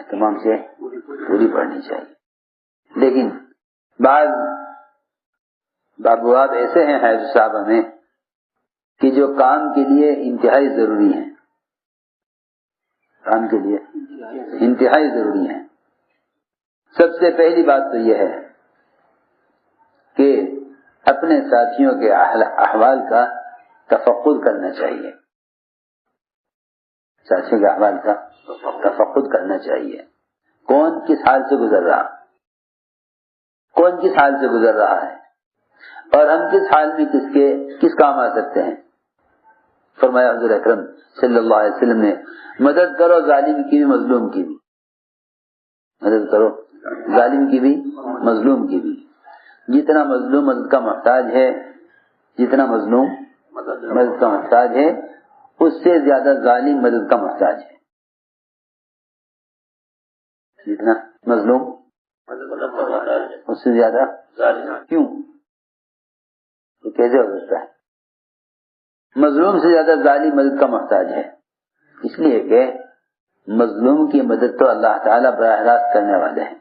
اہتمام سے پوری پڑھنی چاہیے. لیکن بعض ابواب ایسے ہیں حیض صاحبہ میں کہ جو کام کے لیے انتہائی ضروری ہیں، کام کے لیے انتہائی ضروری ہیں. سب سے پہلی بات تو یہ ہے کہ اپنے ساتھیوں کے احوال کا تفقد کرنا چاہیے. ساتھیوں کے احوال کا تفقد کرنا چاہیے. کون کس حال سے گزر رہا، کون کس حال سے گزر رہا ہے، اور ہم کس حال میں کس کام آ سکتے ہیں. فرمایا حضور اکرم صلی اللہ علیہ وسلم نے مدد کرو ظالم کی بھی مظلوم کی بھی، مدد کرو ظالم کی بھی مظلوم کی بھی. جتنا مظلوم مدد کا محتاج ہے، جتنا مظلوم مدد کا محتاج ہے، اس سے زیادہ ظالم مدد کا محتاج ہے. جتنا مظلوم اس سے زیادہ کیوں؟ تو کیسے ہو سکتا ہے؟ مظلوم سے زیادہ ظالم مدد کا محتاج ہے. اس لیے کہ مظلوم کی مدد تو اللہ تعالیٰ براہ راست کرنے والے ہیں،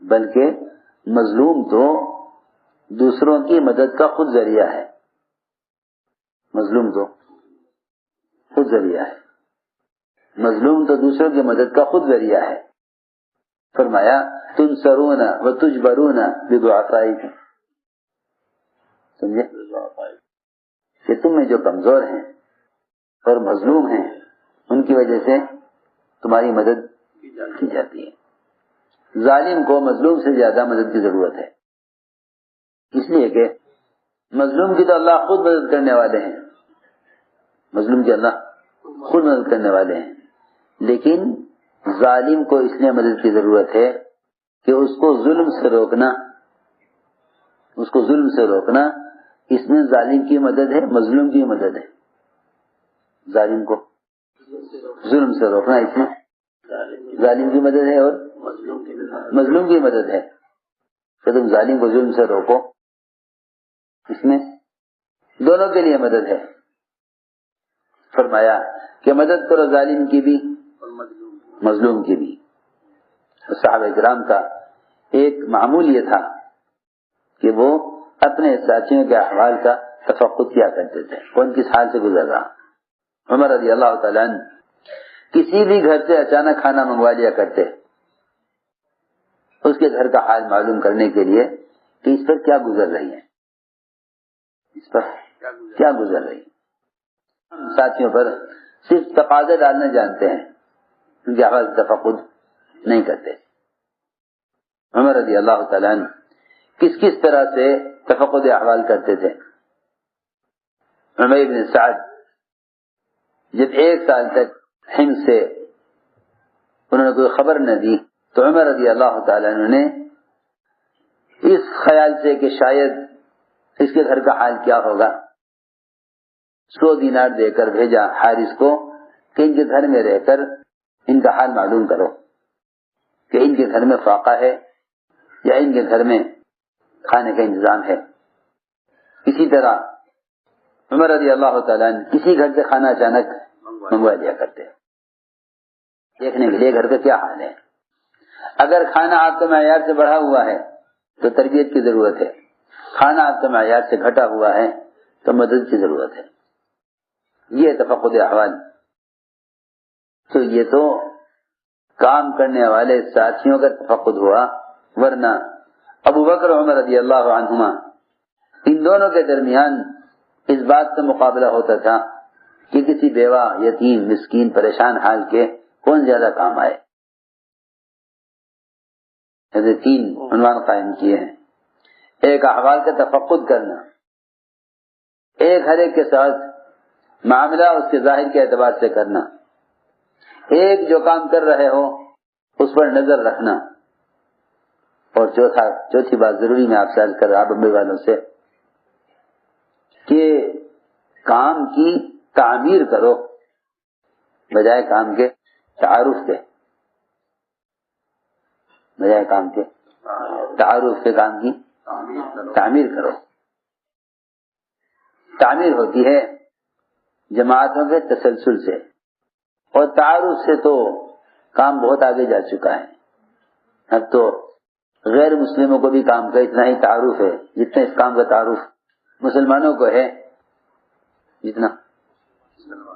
بلکہ مظلوم تو دوسروں کی مدد کا خود ذریعہ ہے. مظلوم تو خود ذریعہ ہے، مظلوم تو دوسروں کی مدد کا خود ذریعہ ہے. فرمایا تنصرون وتجبرون بضعفائکم، سمجھے کہ تم میں جو کمزور ہیں اور مظلوم ہیں ان کی وجہ سے تمہاری مدد کی جاتی ہے. ظالم کو مظلوم سے زیادہ مدد کی ضرورت ہے، اس لیے کہ مظلوم کی تو اللہ خود مدد کرنے والے ہیں، مظلوم کی اللہ خود مدد کرنے والے ہیں. لیکن ظالم کو اس لیے مدد کی ضرورت ہے کہ اس کو ظلم سے روکنا، اس کو ظلم سے روکنا، اس میں ظالم کی مدد ہے، مظلوم کی مدد ہے. ظالم کو ظلم سے روکنا، اس میں ظالم کی مدد ہے اور مظلوم کی مدد ہے. کہ تم ظالم کو ظلم سے روکو، اس میں دونوں کے لیے مدد ہے. فرمایا کہ مدد کرو ظالم کی بھی مظلوم کی بھی. صحابہ کرام کا ایک معمول یہ تھا کہ وہ اپنے ساتھیوں کے احوال کا تفقد کیا کرتے تھے، کون کس حال سے گزر رہا. عمر رضی اللہ تعالیٰ عنہ کسی بھی گھر سے اچانک کھانا منگوا لیا کرتے اس کے گھر کا حال معلوم کرنے کے لیے کہ اس پر کیا گزر رہی ہے، اس پر کیا گزر رہی ہے. ساتھیوں پر صرف تقاضے ڈالنا جانتے ہیں، ان کے احوال کا تفقد نہیں کرتے. عمر رضی اللہ تعالیٰ عنہ کس طرح سے تفقد احوال کرتے تھے. عمر بن سعد جب 1 سال تک ہند سے انہوں نے کوئی خبر نہ دی تو عمر رضی اللہ تعالیٰ عنہ نے اس خیال سے کہ شاید اس کے گھر کا حال کیا ہوگا 100 دینار دے کر بھیجا حارث کو کہ ان کے گھر میں رہ کر ان کا حال معلوم کرو کہ ان کے گھر میں فاقہ ہے یا ان کے گھر میں کھانے کا انتظام ہے. اسی طرح عمر رضی اللہ تعالیٰ عنہ کسی گھر سے کھانا اچانک منگوا لیا کرتے دیکھنے کے لیے گھر کا کیا حال ہے. اگر کھانا آپ کے معیار سے بڑھا ہوا ہے تو تربیت کی ضرورت ہے، کھانا آپ کے معیار سے گھٹا ہوا ہے تو مدد کی ضرورت ہے. یہ تفقد احوال. تو یہ تو کام کرنے والے ساتھیوں کا تفقد ہوا، ورنہ ابو بکر عمر رضی اللہ عنہما ان دونوں کے درمیان اس بات کا مقابلہ ہوتا تھا کہ کسی بیوہ، یتیم، مسکین، پریشان حال کے کون زیادہ کام آئے. 3 عنوان قائم کیے ہیں. ایک احوال کا تفقد کرنا، ایک ہر ایک کے ساتھ معاملہ اس کے ظاہر کے اعتبار سے کرنا، ایک جو کام کر رہے ہو اس پر نظر رکھنا، اور چوتھی بات ضروری میں آپ سے عرض کر رہا بمبئی والوں سے کہ کام کی تعمیر کرو بجائے کام کے تعارف کے، بجائے کام کے تعارف کے کام کی تعمیر کرو. تعمیر ہوتی ہے جماعتوں کے تسلسل سے، اور تعارف سے تو کام بہت آگے جا چکا ہے. اب تو غیر مسلموں کو بھی کام کا اتنا ہی تعارف ہے جتنا اس کام کا تعارف مسلمانوں کو ہے. جتنا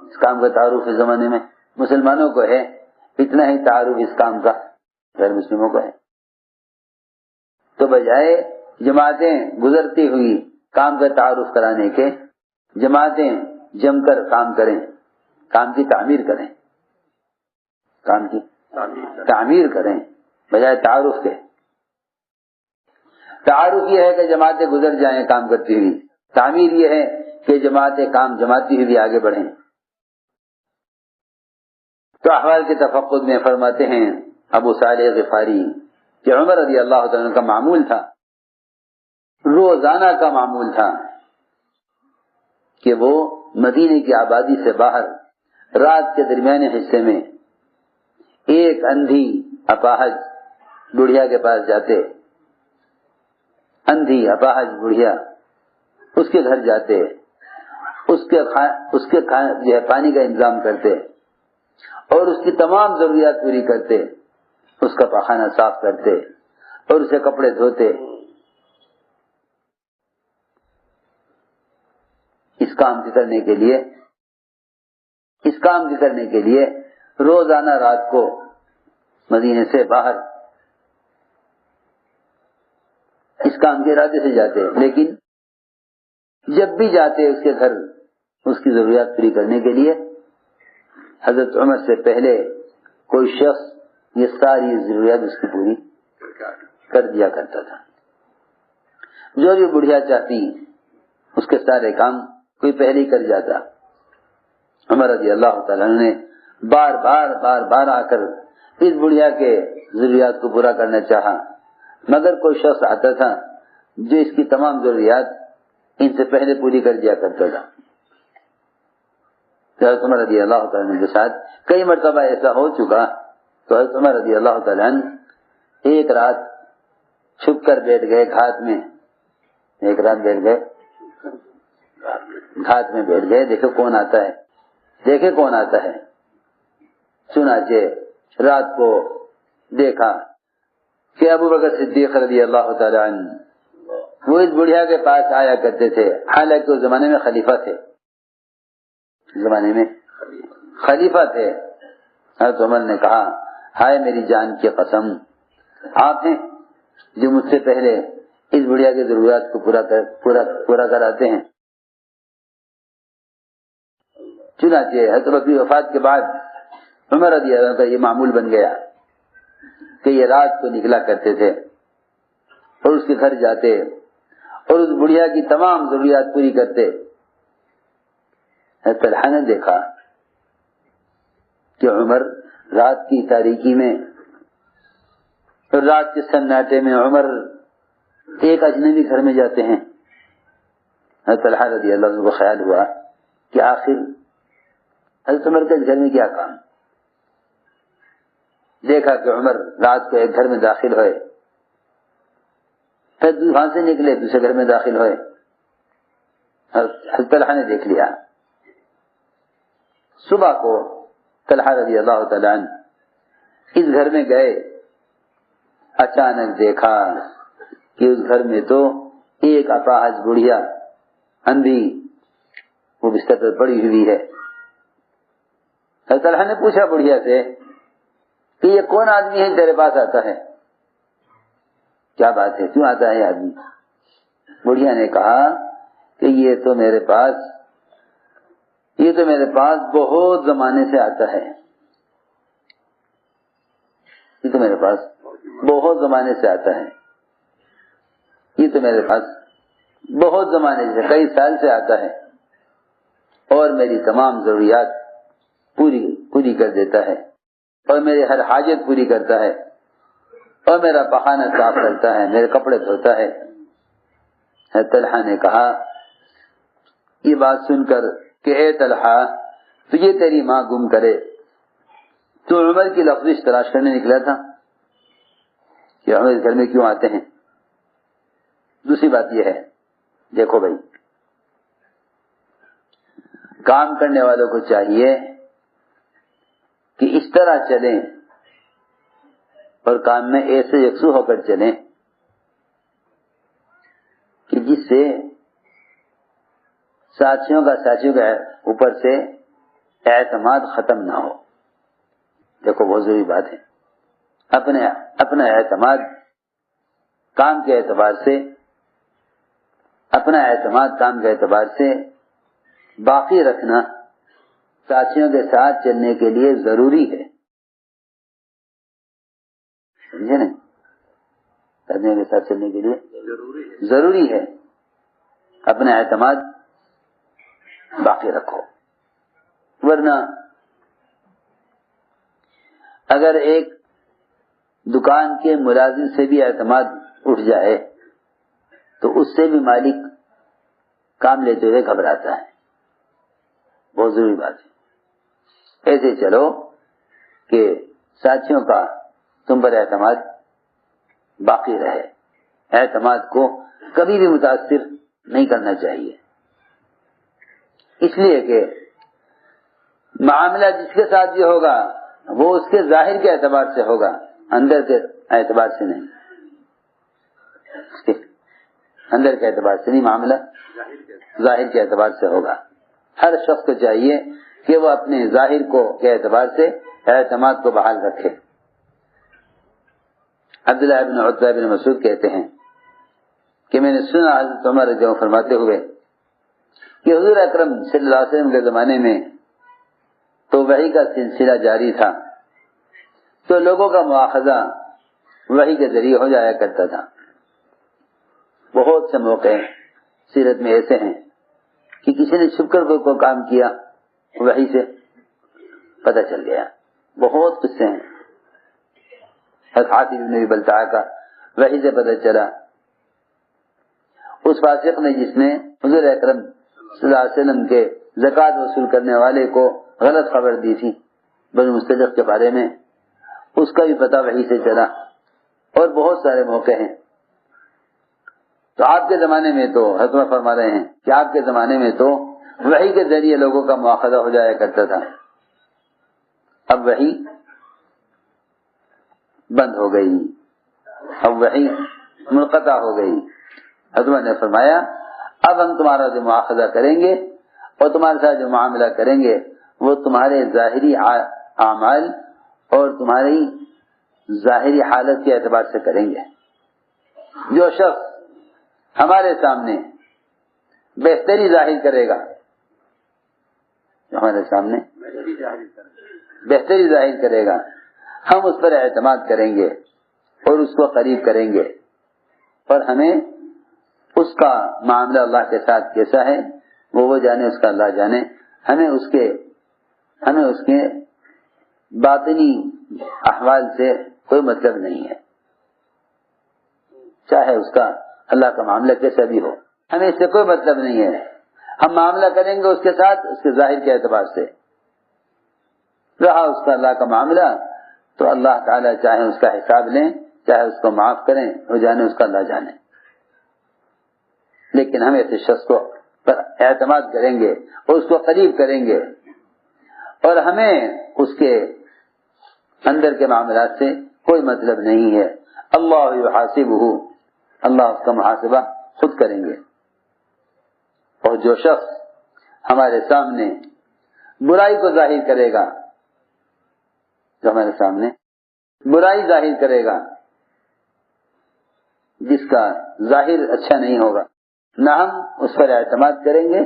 اس کام کا تعارف اس زمانے میں مسلمانوں کو ہے اتنا ہی تعارف اس کام کا غیر مسلموں کو ہے. تو بجائے جماعتیں گزرتی ہوئی کام کا تعارف کرانے کے، جماعتیں جم کر کام کریں، کام کی تعمیر کریں، کام کی تعمیر کریں بجائے تعارف کے. تعارف یہ ہے کہ جماعتیں گزر جائیں کام کرتی ہوئی، تعمیر یہ ہے کہ جماعتیں کام جماتی ہوئی بھی آگے بڑھیں. تو احوال کے تفقد میں فرماتے ہیں ابو صالح غفاری کہ عمر رضی اللہ تعالیٰ کا معمول تھا، روزانہ کا معمول تھا کہ وہ مدینے کی آبادی سے باہر رات کے درمیانے حصے میں ایک اندھی اپاہج بڑھیا کے پاس جاتے، اندھی اپاہج بڑھیا، اس کے گھر جاتے، اس کے جو ہے پانی کا انتظام کرتے اور اس کی تمام ضروریات پوری کرتے، اس کا پاخانہ صاف کرتے اور اسے کپڑے دھوتے. اس کام کرنے کے لیے روزانہ رات کو مدینے سے باہر اس کام کے ارادے سے جاتے. لیکن جب بھی جاتے اس کے گھر اس کی ضروریات پوری کرنے کے لیے، حضرت عمر سے پہلے کوئی شخص یہ ساری ضروریات اس کی پوری کر دیا کرتا تھا. جو بھی بڑھیا چاہتی اس کے سارے کام کوئی پہلے ہی کر جاتا. عمر رضی اللہ تعالیٰ نے بار بار آ کر اس بڑھیا کے ضروریات کو پورا کرنا چاہا، مگر کوئی شخص آتا تھا جو اس کی تمام ضروریات ان سے پہلے پوری کر دیا کرتا تھا. حضرت عمر رضی اللہ تعالیٰ کے ساتھ کئی مرتبہ ایسا ہو چکا تو حضرت عمر رضی اللہ تعالیٰ ایک رات چھپ کر بیٹھ گئے گھات میں، دیکھو کون آتا ہے. چنانچہ رات کو دیکھا کہ ابو بکر صدیق رضی اللہ تعالیٰ عنہ وہ اس بڑھیا کے پاس آیا کرتے تھے، حالانکہ اس زمانے میں خلیفہ تھے. حضرت عمر نے کہا ہائے میری جان کی قسم، آپ ہیں جو مجھ سے پہلے اس بڑھیا کی ضروریات کو پورا کراتے ہیں. چنانچہ حضرت بکر کی وفات کے بعد عمر رضی اللہ عنہ کا یہ معمول بن گیا کہ یہ رات کو نکلا کرتے تھے اور اس کے گھر جاتے اور اس بڑھیا کی تمام ضروریات پوری کرتے. طلحہ نے دیکھا کہ عمر رات کی تاریکی میں اور رات کے سناٹے میں عمر ایک اجنبی گھر میں جاتے ہیں. طلحہ رضی اللہ عنہ کو خیال ہوا کہ آخر حضرت عمر کے گھر میں کیا کام. دیکھا کہ عمر رات کو ایک گھر میں داخل ہوئے، پھر وہاں سے نکلے دوسرے گھر میں داخل ہوئے. حضرت طلحہ نے دیکھ لیا. صبح کو طلحہ رضی اللہ تعالیٰ عنہ اس گھر میں گئے، اچانک دیکھا کہ اس گھر میں تو ایک اپاہج بڑھیا اندھی وہ بستر پر پڑی ہوئی ہے. حضرت طلحہ نے پوچھا بڑھیا سے کہ یہ کون آدمی ہے تیرے پاس آتا ہے، کیا بات ہے، کیوں آتا ہے آدمی؟ بڑھیا نے کہا کہ یہ تو میرے پاس بہت زمانے سے آتا ہے، یہ تو میرے پاس بہت زمانے سے کئی سال سے آتا ہے اور میری تمام ضروریات پوری کر دیتا ہے اور میری ہر حاجت پوری کرتا ہے اور میرا پخانہ صاف کرتا ہے، میرے کپڑے دھوتا ہے. طلحہ نے کہا یہ بات سن کر کہ اے طلحہ تجھے تیری ماں گم کرے، تو عمر کی لفظ تلاش کرنے نکلا تھا کہ عمر اس گھر میں کیوں آتے ہیں. دوسری بات یہ ہے، دیکھو بھائی، کام کرنے والوں کو چاہیے کہ اس طرح چلیں اور کام میں ایسے یکسو ہو کر چلیں کہ جس سے ساتھیوں کا اوپر سے اعتماد ختم نہ ہو. دیکھو بہت ضروری بات ہے. اپنا اعتماد کام کے اعتبار سے باقی رکھنا ساتھیوں کے ساتھ چلنے کے لیے ضروری ہے. سمجھے نا؟ ساتھیوں کے ساتھ چلنے کے لیے ضروری ہے اپنا اعتماد باقی رکھو. ورنہ اگر ایک دکان کے ملازم سے بھی اعتماد اٹھ جائے تو اس سے بھی مالک کام لیتے ہوئے گھبراتا ہے. بہت ضروری بات ہے. ایسے چلو کہ ساتھیوں کا تم پر اعتماد باقی رہے. اعتماد کو کبھی بھی متاثر نہیں کرنا چاہیے، اس لیے کہ معاملہ جس کے ساتھ بھی ہوگا وہ اس کے ظاہر کے اعتبار سے ہوگا، اندر کے اعتبار سے نہیں. اس کے اندر کے اعتبار سے نہیں، معاملہ ظاہر کے اعتبار سے ہوگا. ہر شخص کو چاہیے کہ وہ اپنے ظاہر کے اعتبار سے اعتماد کو بحال رکھے. عبداللہ بن عتبہ بن مسعود کہتے ہیں کہ میں نے سنا حضرت عمر رضی اللہ عنہ فرماتے ہوئے کہ حضور اکرم صلی اللہ علیہ وسلم کے زمانے میں تو وحی کا سلسلہ جاری تھا، تو لوگوں کا مواخذہ وحی کے ذریعے ہو جایا کرتا تھا. بہت سے موقع سیرت میں ایسے ہیں کہ کسی نے چھپ کر کوئی کام کیا، وحی سے پتہ چل گیا. بہت قصے ہیں. حاتم بن ابی بلتعہ کا وحی سے پتہ چلا. اس فاسق نے جس نے حضور اکرم صلی اللہ علیہ وسلم کے زکوٰۃ وصول کرنے والے کو غلط خبر دی تھی بنو مستلق کے بارے میں، اس کا بھی پتہ وحی سے چلا. اور بہت سارے موقع ہیں. تو آپ کے زمانے میں تو حضرت فرما رہے ہیں کہ آپ کے زمانے میں تو وحی کے ذریعے لوگوں کا مواخذہ ہو جایا کرتا تھا. اب وحی بند ہو گئی، اب وحی منقطع ہو گئی. حضرت نے فرمایا اب ہم تمہارا جو مواخذہ کریں گے اور تمہارے ساتھ جو معاملہ کریں گے وہ تمہارے ظاہری اعمال اور تمہاری ظاہری حالت کے اعتبار سے کریں گے. جو شخص ہمارے سامنے بہتری ظاہر کرے گا، ہمارے سامنے بہتری ظاہر کرے گا، ہم اس پر اعتماد کریں گے اور اس کو قریب کریں گے. اور ہمیں اس کا معاملہ اللہ کے ساتھ کیسا ہے وہ جانے، اس کا اللہ جانے. ہمیں اس کے باطنی احوال سے کوئی مطلب نہیں ہے، چاہے اس کا اللہ کا معاملہ کیسا بھی ہو، ہمیں اس سے کوئی مطلب نہیں ہے. ہم معاملہ کریں گے اس کے ساتھ اس کے ظاہر کے اعتبار سے. رہا اس کا اللہ کا معاملہ تو اللہ تعالیٰ چاہے اس کا حساب لیں، چاہے اس کو معاف کریں، وہ جانے اس کا اللہ جانے. لیکن ہم ایسے شخص کو پر اعتماد کریں گے اور اس کو قریب کریں گے، اور ہمیں اس کے اندر کے معاملات سے کوئی مطلب نہیں ہے. اللہ یحاسبہ، اللہ اس کا محاسبہ خود کریں گے. اور جو شخص ہمارے سامنے برائی کو ظاہر کرے گا، جو ہمارے سامنے برائی ظاہر کرے گا، جس کا ظاہر اچھا نہیں ہوگا، نہ ہم اس پر اعتماد کریں گے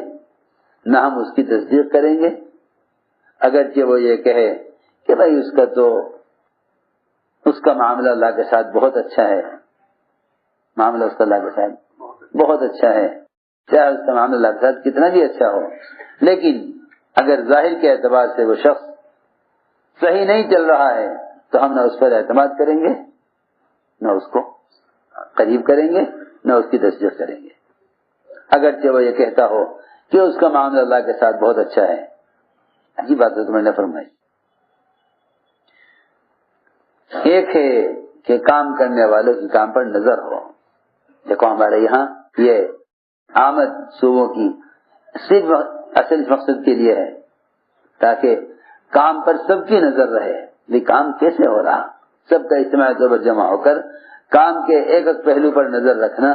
نہ ہم اس کی تصدیق کریں گے. اگرچہ وہ یہ کہے کہ بھائی اس کا معاملہ اللہ کے ساتھ بہت اچھا ہے، معاملہ اس کا اللہ کے ساتھ بہت اچھا ہے، چاہے اس کا معاملہ اللہ کے ساتھ کتنا بھی اچھا ہو، لیکن اگر ظاہر کے اعتبار سے وہ شخص صحیح نہیں چل رہا ہے تو ہم نہ اس پر اعتماد کریں گے نہ اس کو قریب کریں گے نہ اس کی تصدیق کریں گے. اگرچہ وہ یہ کہتا ہو کہ اس کا معاملہ اللہ کے ساتھ بہت اچھا ہے. عجیب بات ہے تمہیں نے فرمائی. ایک ہے کہ کام کرنے والوں کی کام پر نظر ہو. دیکھو ہمارے یہاں یہ آمد صوبوں کی صرف اصل مقصد کے لیے ہے تاکہ کام پر سب کی نظر رہے، یہ کام کیسے ہو رہا، سب کا اجتماع طور پر جمع ہو کر کام کے ایک ایک پہلو پر نظر رکھنا،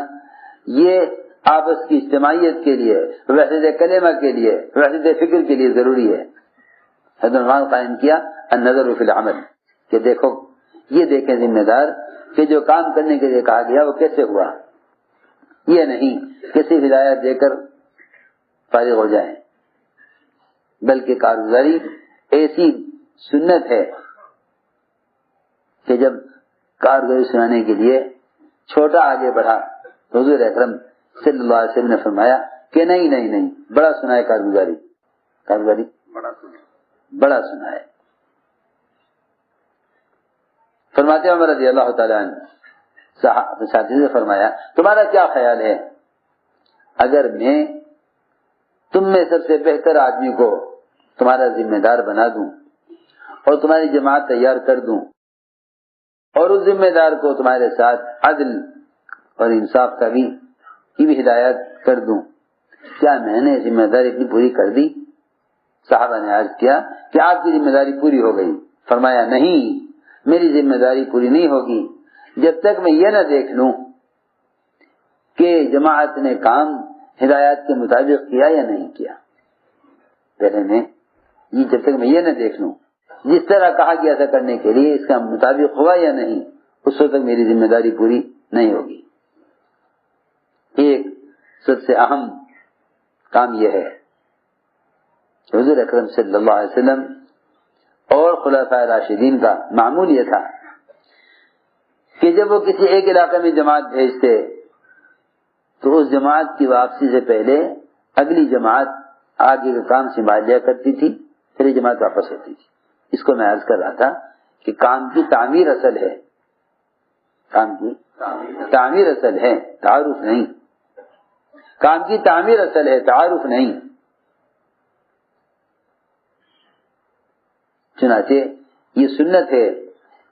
یہ آپس کی اجتماعیت کے لیے، وحدت کلمہ کے لیے، وحدت فکر کے لیے ضروری ہے۔ حضرت عنوان قائم کیا النظر فی العمل، کہ دیکھو یہ دیکھیں ذمہ دار کہ جو کام کرنے کے لیے کہا گیا وہ کیسے ہوا، یہ نہیں کسی ہدایت دے کر فارغ ہو جائیں، بلکہ کارگزاری ایسی سنت ہے کہ جب کارگزاری سنانے کے لیے چھوٹا آگے بڑھا تو حضور اکرم صلی اللہ علیہ وسلم نے فرمایا کہ نہیں بڑا سنا ہے کارگزاری بڑا سنا ہے۔ فرماتے عمر رضی اللہ تعالیٰ عنہ ساتھی سے فرمایا تمہارا کیا خیال ہے اگر میں تم میں سب سے بہتر آدمی کو تمہارا ذمہ دار بنا دوں اور تمہاری جماعت تیار کر دوں اور اس ذمہ دار کو تمہارے ساتھ عدل اور انصاف کی بھی ہدایت کر دوں، کیا میں نے ذمہ داری اتنی پوری کر دی؟ صحابہ نے عرض کیا کہ آپ کی ذمہ داری پوری ہو گئی۔ فرمایا نہیں، میری ذمہ داری پوری نہیں ہوگی جب تک میں یہ نہ دیکھ لوں کہ جماعت نے کام ہدایات کے مطابق کیا یا نہیں کیا۔ پہلے میں جب تک میں یہ نہ دیکھ لوں جس طرح کہا گیا تھا کرنے کے لیے اس کا مطابق ہوا یا نہیں، اس وقت تک میری ذمہ داری پوری نہیں ہوگی۔ ایک سب سے اہم کام یہ ہے حضور اکرم صلی اللہ علیہ وسلم اور خلفائے راشدین کا معمول یہ تھا کہ جب وہ کسی ایک علاقے میں جماعت بھیجتے تو اس جماعت کی واپسی سے پہلے اگلی جماعت آگے کا کام سنبھال لیا کرتی تھی، پھر یہ جماعت واپس ہوتی تھی۔ اس کو میں عرض کر رہا تھا کہ کام کی تعمیر اصل ہے، کام کی تعمیر اصل ہے، تعارف نہیں۔ کام کی تعمیر اصل ہے، تعارف نہیں۔ چنانچہ یہ سنت ہے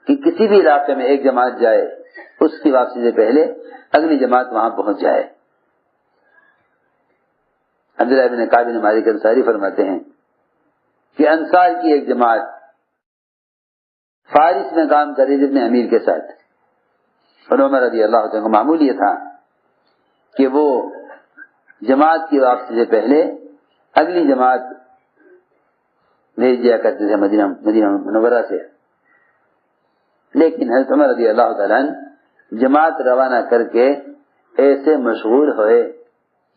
کہ کسی بھی علاقے میں ایک جماعت جائے، اس کی واپسی سے پہلے اگلی جماعت وہاں پہنچ جائے۔ عبداللہ بن کعب بن مالک انصاری فرماتے ہیں کہ انصار کی ایک جماعت فارس میں کام کر رہی تھی اپنے امیر کے ساتھ، اور عمر رضی اللہ عنہ کا معمول یہ تھا کہ وہ جماعت کی واپسی سے پہلے اگلی جماعت بھیج دیا کرتے تھے مدینہ منورہ سے۔ لیکن حضرت عمر رضی اللہ تعالیٰ عنہ جماعت روانہ کر کے ایسے مشغول ہوئے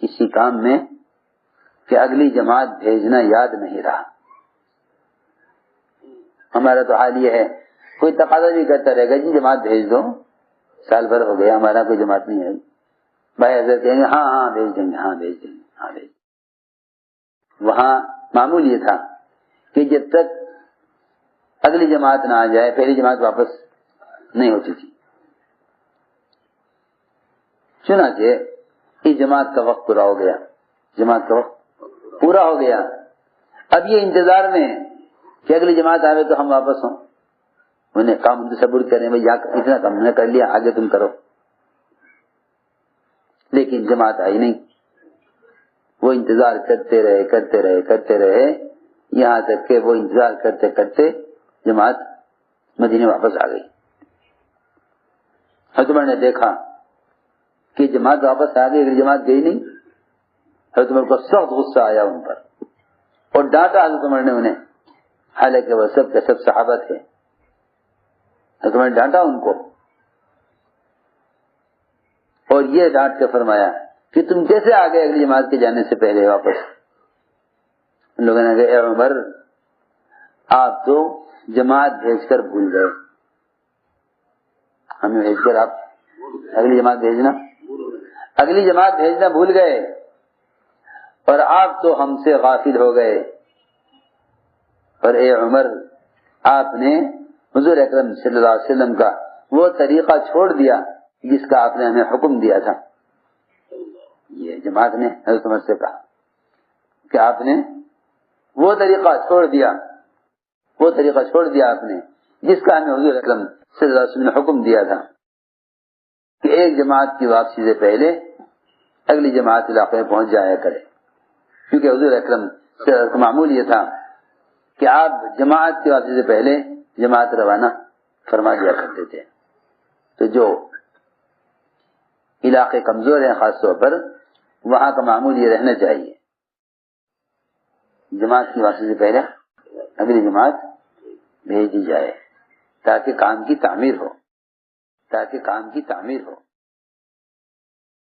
کسی کام میں کہ اگلی جماعت بھیجنا یاد نہیں رہا۔ ہمارا تو حال یہ ہے، کوئی تقاضا بھی کرتا رہے گا جی جماعت بھیج دو، سال بھر ہو گیا ہمارا کوئی جماعت نہیں آئی، بھائی حضرت کہیں گے ہاں بھیج دیں گے۔ وہاں معمول یہ تھا کہ جب تک اگلی جماعت نہ آ جائے پہلی جماعت واپس نہیں ہوتی تھی۔ چنانچہ اس جماعت کا وقت پورا ہو گیا، اب یہ انتظار میں کہ اگلی جماعت آئے تو ہم واپس ہوں، انہیں کام تصور کریں بھائی اتنا کام نے کر لیا آگے تم کرو، لیکن جماعت آئی نہیں۔ وہ انتظار کرتے رہے یہاں تک کہ وہ انتظار کرتے کرتے جماعت مدینے واپس آ گئی۔ حضرت عمر نے دیکھا کہ جماعت واپس آ گئی، اگلی جماعت گئی نہیں۔ حضرت عمر کو سخت غصہ آیا ان پر اور ڈانٹا حضرت عمر نے انہیں، حالانکہ وہ سب کے سب صحابہ تھے۔ حضرت عمر نے ڈانٹا ان کو اور یہ ڈانٹ کے فرمایا کہ تم کیسے آ گئے اگلی جماعت کے جانے سے پہلے واپس؟ ان لوگوں نے کہا اے عمر آپ تو جماعت بھیج کر بھول گئے، ہمیں بھیج کر آپ اگلی جماعت بھیجنا بھول گئے، اور آپ تو ہم سے غافل ہو گئے۔ اور اے عمر آپ نے حضور اکرم صلی اللہ علیہ وسلم کا وہ طریقہ چھوڑ دیا جس کا آپ نے ہمیں حکم دیا تھا۔ یہ جماعت نے حضرت عمر سے کہا کہ آپ نے وہ طریقہ چھوڑ دیا آپ نے جس کا ہمیں حضور اکرم صلی اللہ علیہ وسلم نے حکم دیا تھا کہ ایک جماعت کی واپسی سے پہلے اگلی جماعت علاقے میں پہنچ جایا کرے، کیونکہ حضور اکرم صلی اللہ علیہ وسلم کا معمول یہ تھا کہ آپ جماعت کی واپسی سے پہلے جماعت روانہ فرما دیا کرتے تھے. تو جو علاقے کمزور ہیں خاص طور پر وہاں کا معمول یہ رہنا چاہیے جماعت کی واپسی سے پہلے اگلی جماعت بھیج دی جائے تاکہ کام کی تعمیر ہو.